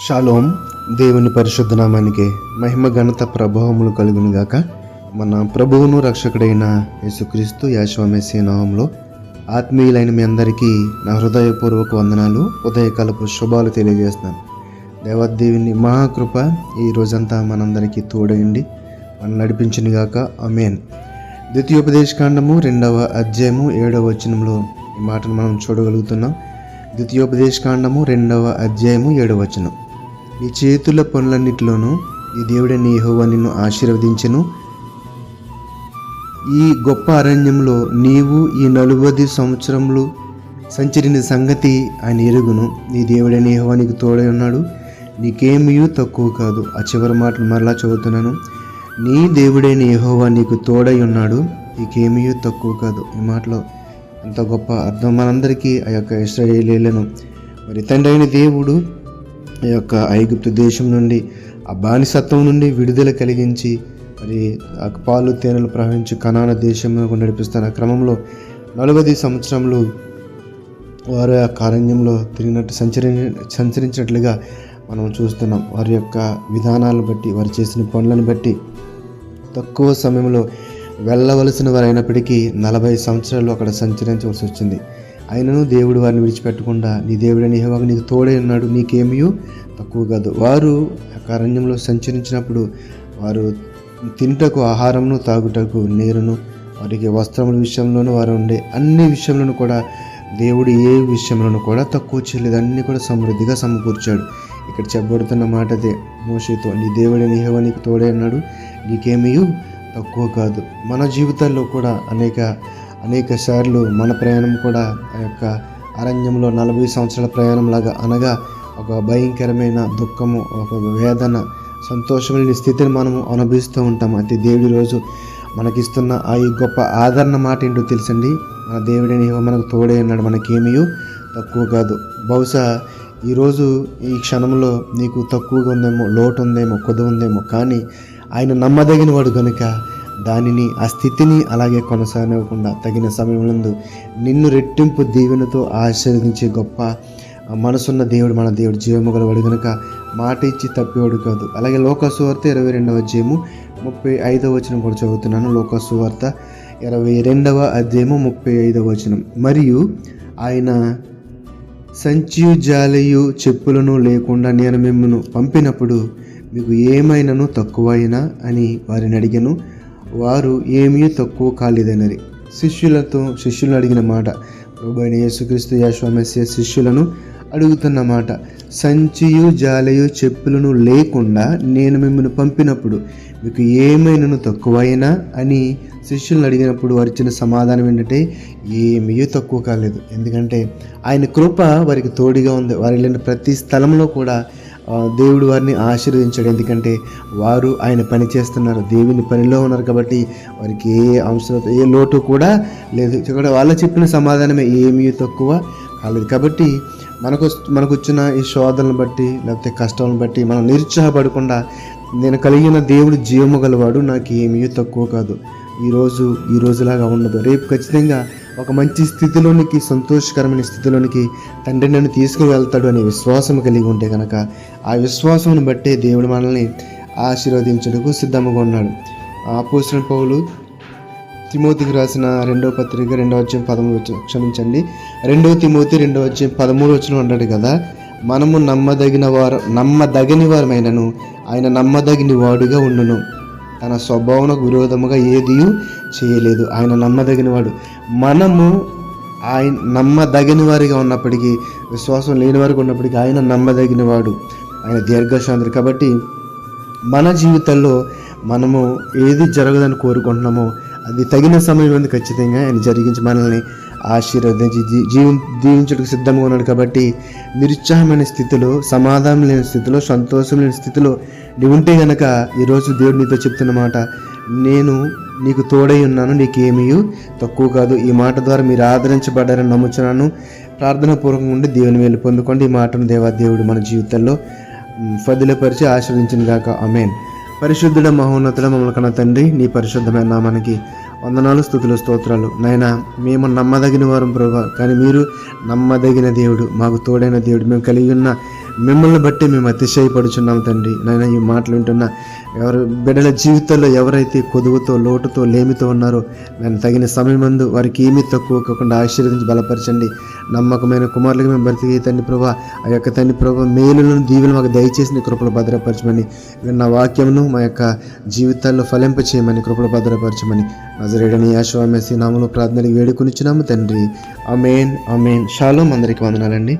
Shalom. దేవుని పరిశుద్ధ నామానికి మహిమ ఘనత ప్రభావములు కలుగును గాక. మన ప్రభువును రక్షకుడైన యేసుక్రీస్తు యెహోవా మెస్సీయ నామములో ఆత్మీయులైన మీ అందరికీ నా హృదయపూర్వక వందనాలు, ఉదయకాలపు శుభాలు తెలియజేస్తున్నాను. దేవదేవుని మహాకృప ఈ రోజంతా మనందరికీ తోడయండి, మనం నడిపించును గాక. ఆమేన్. ద్వితీయోపదేశకాండము 2వ అధ్యాయము 7వ వచనంలో ఈ మాటను మనం చూడగలుగుతున్నాం. ద్వితీయోపదేశకాండము 2వ అధ్యాయము 7వ వచనం. నీ చేతుల పనులన్నిటిలోనూ ఈ దేవుడైన యెహోవా నిన్ను ఆశీర్వదించెను. ఈ గొప్ప అరణ్యంలో నీవు ఈ 40 సంవత్సరములు సంచరిన సంగతి ఆయన ఎరుగును. నీ దేవుడైన యెహోవా నీకు తోడై ఉన్నాడు, నీకేమీ తక్కువ కాదు. ఆ చివరి మాటలు మరలా చదువుతున్నాను. నీ దేవుడైన యెహోవా నీకు తోడై ఉన్నాడు, నీకేమీ తక్కువ కాదు. ఈ మాటలో ఎంత గొప్ప అర్థం మనందరికీ ఆ యొక్క ఇశ్రాయేలీయులను మరి తండ్రి అయిన దేవుడు ఈ యొక్క ఐగుప్తు దేశం నుండి, ఆ బానిసత్వం నుండి విడుదల కలిగించి మరి ఆ పాలు తేనెలు ప్రవహించి కనాన దేశంలో నడిపిస్తున్న క్రమంలో 40 సంవత్సరములు వారు ఆ అరణ్యంలో తిరిగినట్టు సంచరించినట్లుగా మనం చూస్తున్నాం. వారి యొక్క విధానాలను బట్టి, వారు చేసిన పనులను బట్టి తక్కువ సమయంలో వెళ్ళవలసిన వారు అయినప్పటికీ 40 సంవత్సరాలు అక్కడ సంచరించవలసి వచ్చింది. ఆయనను దేవుడు వారిని విడిచిపెట్టకుండా నీ దేవుడైన యెహోవా నీకు తోడై ఉన్నాడు, నీకేమీ తక్కువ కాదు. వారు అరణ్యంలో సంచరించినప్పుడు వారు తింటకు ఆహారమును, తాగుటకు నీరును, వారికి వస్త్రముల విషయంలోనూ, వారు ఉండే అన్ని విషయంలోనూ కూడా దేవుడు ఏ విషయంలోనూ కూడా తక్కువ చేయలేదు, అన్నీ కూడా సమృద్ధిగా సమకూర్చాడు. ఇక్కడ చెప్పబడుతున్న మాట అదే మోషేతో, నీ దేవుడైన యెహోవా నీకు తోడై ఉన్నాడు, నీకేమీ తక్కువ కాదు. మన జీవితాల్లో కూడా అనేక సార్లు మన ప్రయాణం కూడా ఆ యొక్క అరణ్యంలో 40 సంవత్సరాల ప్రయాణం లాగా, అనగా ఒక భయంకరమైన దుఃఖము, ఒక వేదన, సంతోషమైన స్థితిని మనము అనుభవిస్తూ ఉంటాం. అయితే దేవుడి రోజు మనకిస్తున్న ఆ ఈ గొప్ప ఆదరణ మాట ఏంటో తెలుసండి. మన దేవుడైన యెహోవా మనకు తోడై ఉన్నాడు, మనకేమీ తక్కువ కాదు. బహుశా ఈరోజు ఈ క్షణంలో నీకు తక్కువగా ఉందేమో, లోటు ఉందేమో, కొద్ది ఉందేమో, కానీ ఆయన నమ్మదగిన వాడు కనుక దానిని, ఆ స్థితిని అలాగే కొనసాగకుండా తగిన సమయంలో నిన్ను రెట్టింపు దీవెనతో ఆశీర్వదించే గొప్ప మనసున్న దేవుడు మన దేవుడు, జీవముగలవాడు కనుక మాట ఇచ్చి తప్పేవాడు కాదు. అలాగే లోకా సువార్త 22వ అధ్యాయము 35వ వచనం కూడా చదువుతున్నాను. లోకా సువార్త 22వ అధ్యాయము 35వ వచనం. మరియు ఆయన సంచియు జాలియు చెప్పులను లేకుండా నేను మిమ్మల్ని పంపినప్పుడు మీకు ఏమైనాను తక్కువైనా అని వారిని అడిగాను. వారు ఏమీ తక్కువ కాలేదనరి. శిష్యులను అడిగిన మాట, ప్రభువైన యేసుక్రీస్తు యెహోవా మెస్సీయ శిష్యులను అడుగుతున్న మాట, సంచియు జాలయు చెప్పులను లేకుండా నేను మిమ్మల్ని పంపినప్పుడు మీకు ఏమైనాను తక్కువైనా అని శిష్యులను అడిగినప్పుడు వారు ఇచ్చిన సమాధానం ఏంటంటే, ఏమీ తక్కువ కాలేదు. ఎందుకంటే ఆయన కృప వారికి తోడుగా ఉంది. వారు వెళ్ళిన ప్రతి స్థలంలో కూడా దేవుడు వారిని ఆశీర్వదించాడు. ఎందుకంటే వారు ఆయన పని చేస్తున్నారు, దేవుని పనిలో ఉన్నారు కాబట్టి వారికి ఏ అవసరం, ఏ లోటు కూడా లేదు. ఇక్కడ వాళ్ళు చెప్పిన సమాధానమే, ఏమీ తక్కువ కాలేదు. కాబట్టి మనకు వచ్చిన ఈ శోధనను బట్టి, లేకపోతే కష్టాలను బట్టి మనం నిరుత్సాహపడకుండా, నేను కలిగిన దేవుడు జీవము గలవాడు, నాకు ఏమీ తక్కువ కాదు, ఈ రోజులాగా ఉండదు, రేపు ఖచ్చితంగా ఒక మంచి స్థితిలోనికి, సంతోషకరమైన స్థితిలోనికి తండ్రి నన్ను తీసుకువెళ్తాడు అనే విశ్వాసం కలిగి ఉంటే కనుక ఆ విశ్వాసం బట్టే దేవుడు మనల్ని ఆశీర్వదించడానికి సిద్ధంగా ఉన్నాడు. అపోస్తలుడైన పౌలు తిమోతికి రాసిన 2వ పత్రిక 2వ అధ్యాయం 13 క్షమించండి 2 తిమోతి 2వ అధ్యాయం 13 వచనం అన్నాడు కదా, మనము నమ్మదగిన వారమైనను ఆయన నమ్మదగిన వాడుగా ఉండును, తన స్వభావనకు విరోధముగా ఏదీ చేయలేదు. ఆయన నమ్మదగిన వాడు. మనము ఆయన నమ్మదగిన వారిగా ఉన్నప్పటికీ, విశ్వాసం లేని వారికి ఉన్నప్పటికీ ఆయన నమ్మదగిన వాడు, ఆయన దీర్ఘశాంతుడు. కాబట్టి మన జీవితంలో మనము ఏది జరగదని కోరుకుంటున్నామో అది తగిన సమయంలో ఖచ్చితంగా ఆయన జరిగించి మనల్ని ఆశీర్వదించి దీవించడానికి సిద్ధంగా ఉన్నాడు. కాబట్టి నిరుత్సాహమైన స్థితిలో, సమాధానం లేని స్థితిలో, సంతోషం లేని స్థితిలో నీవు ఉంటే గనక ఈరోజు దేవుడు నీతో చెప్తున్న మాట, నేను నీకు తోడై ఉన్నాను, నీకేమీ తక్కువ కాదు. ఈ మాట ద్వారా మీరు ఆదరించబడ్డారని నమ్ముచున్నాను. ప్రార్థనాపూర్వకంగా ఉండి దేవుని మేలు పొందుకోండి. ఈ మాటను దేవుడు మన జీవితంలో ఫదిలపరిచి ఆశీర్వదించిన గాక. ఆమేన్. పరిశుద్ధుడ మహోన్నతుడ మమ్మల్ని కన్న తండ్రి, నీ పరిశుద్ధమైన నామానికి వందనాలు, స్తుతులు, స్తోత్రాలు. నాయనా, మేము నమ్మదగిన వారం ప్రభా, కానీ మీరు నమ్మదగిన దేవుడు, మాకు తోడైన దేవుడు. మేము కలిగి ఉన్న మిమ్మల్ని బట్టి మేము అతిశయపడుచున్నాం తండ్రి. నాయన ఈ మాటలు వింటున్న ఎవరు బిడ్డల జీవితాల్లో ఎవరైతే కొదువుతో, లోటుతో, లేమితో ఉన్నారో నేను తగిన సమయమందు వారికి ఏమీ తక్కువ కాకుండా ఆశీర్వదించి బలపరచండి. నమ్మకమైన కుమారులుగా మేము బ్రతికే తండ్రి ప్రభా, ఆ యొక్క తండ్రి ప్రభా మేలులను, దీవులు మాకు దయచేసి నీ కృపలు భద్రపరచమని, విన్న వాక్యమును మా యొక్క జీవితాల్లో ఫలింప చేయమని, కృపలు భద్రపరచమని నజరేయుడైన యేషువా మెస్సీ నామములో ప్రార్థనలు వేడుకొనిచున్నాము తండ్రి. ఆమేన్, ఆమేన్. షాలోమ్. అందరికీ వందనాలండి.